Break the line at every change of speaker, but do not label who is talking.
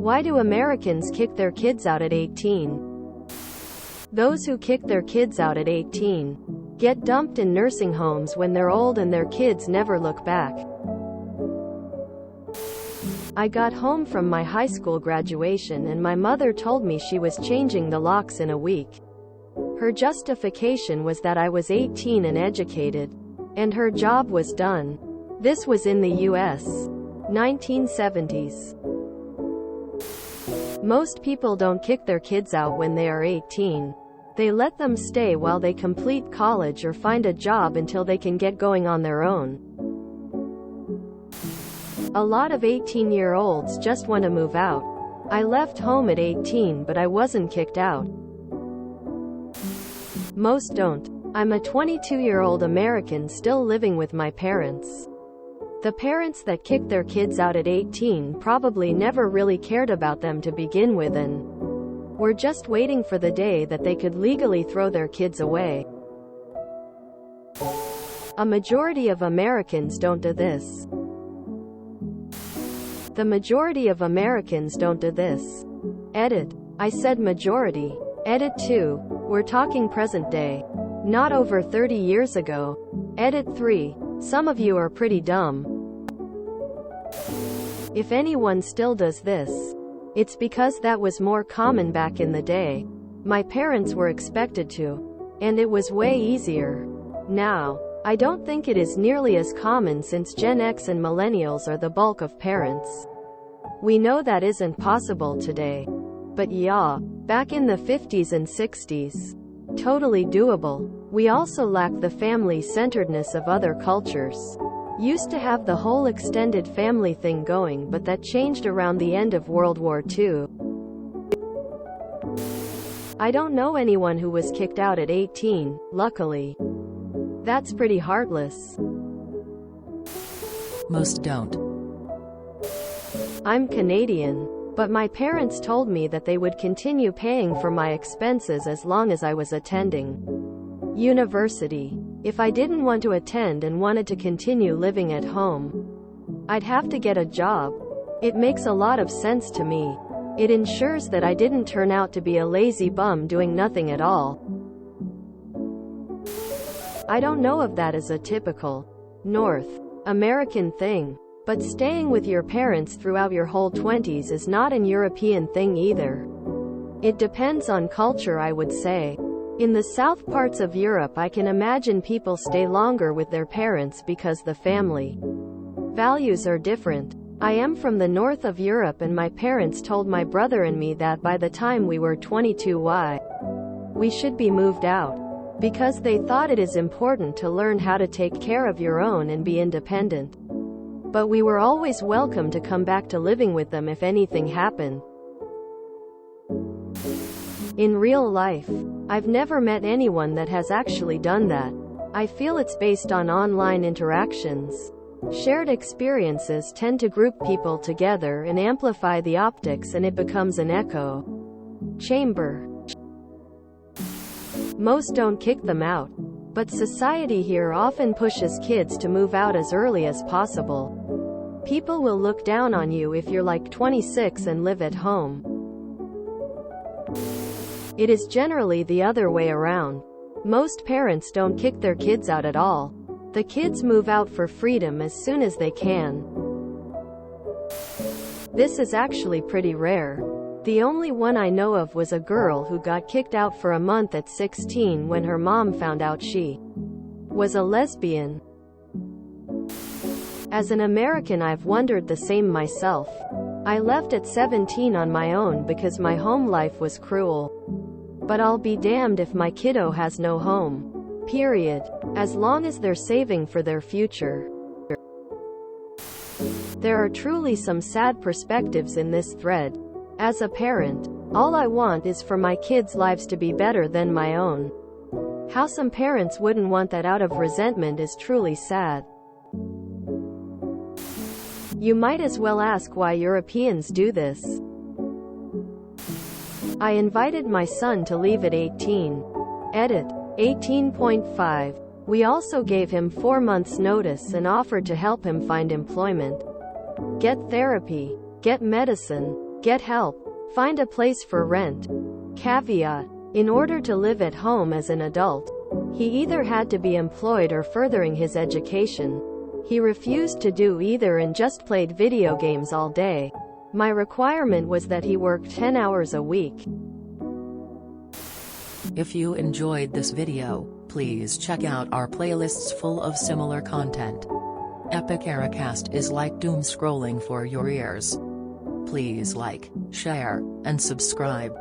Why do Americans kick their kids out at 18? Those who kick their kids out at 18 get dumped in nursing homes when they're old and their kids never look back. I got home from my high school graduation and my mother told me she was changing the locks in a week. Her justification was that I was 18 and educated, and her job was done. This was in the U.S. 1970s. Most people don't kick their kids out when they are 18. They let them stay while they complete college or find a job until they can get going on their own. A lot of 18-year-olds just want to move out. I left home at 18 but I wasn't kicked out. Most don't. I'm a 22-year-old American still living with my parents. The parents that kick their kids out at 18 probably never really cared about them to begin with and were just waiting for the day that they could legally throw their kids away. A majority of Americans don't do this. The majority of Americans don't do this. Edit. I said majority. Edit 2. We're talking present day. Not over 30 years ago. Edit 3. Some of you are pretty dumb. If anyone still does this, it's because that was more common back in the day. My parents were expected to. And it was way easier. Now, I don't think it is nearly as common since Gen X and millennials are the bulk of parents. We know that isn't possible today. But yeah, back in the 50s and 60s. Totally doable. We also lack the family-centeredness of other cultures. Used to have the whole extended family thing going, but that changed around the end of World War II. I don't know anyone who was kicked out at 18, luckily. That's pretty heartless.
Most don't.
I'm Canadian, but my parents told me that they would continue paying for my expenses as long as I was attending university. If I didn't want to attend and wanted to continue living at home, I'd have to get a job. It makes a lot of sense to me. It ensures that I didn't turn out to be a lazy bum doing nothing at all. I don't know if that is a typical North American thing, but staying with your parents throughout your whole 20s is not an European thing either. It depends on culture, I would say. In the south parts of Europe, I can imagine people stay longer with their parents because the family values are different. I am from the north of Europe and my parents told my brother and me that by the time we were 22 we should be moved out, because they thought it is important to learn how to take care of your own and be independent. But we were always welcome to come back to living with them if anything happened. In real life, I've never met anyone that has actually done that. I feel it's based on online interactions. Shared experiences tend to group people together and amplify the optics, and it becomes an echo chamber. Most don't kick them out, but society here often pushes kids to move out as early as possible. People will look down on you if you're like 26 and live at home. It is generally the other way around. Most parents don't kick their kids out at all. The kids move out for freedom as soon as they can. This is actually pretty rare. The only one I know of was a girl who got kicked out for a month at 16 when her mom found out she was a lesbian. As an American, I've wondered the same myself. I left at 17 on my own because my home life was cruel. But I'll be damned if my kiddo has no home. Period. As long as they're saving for their future. There are truly some sad perspectives in this thread. As a parent, all I want is for my kids' lives to be better than my own. How some parents wouldn't want that out of resentment is truly sad. You might as well ask why Europeans do this. I invited my son to leave at 18. Edit. 18.5. We also gave him 4 months' notice and offered to help him find employment, get therapy, get medicine, Get help. Find a place for rent. Caveat. In order to live at home as an adult, he either had to be employed or furthering his education. He refused to do either and just played video games all day. My requirement was that he work 10 hours a week.
If you enjoyed this video, please check out our playlists full of similar content. Epic Ericast is like doom scrolling for your ears. Please like, share, and subscribe.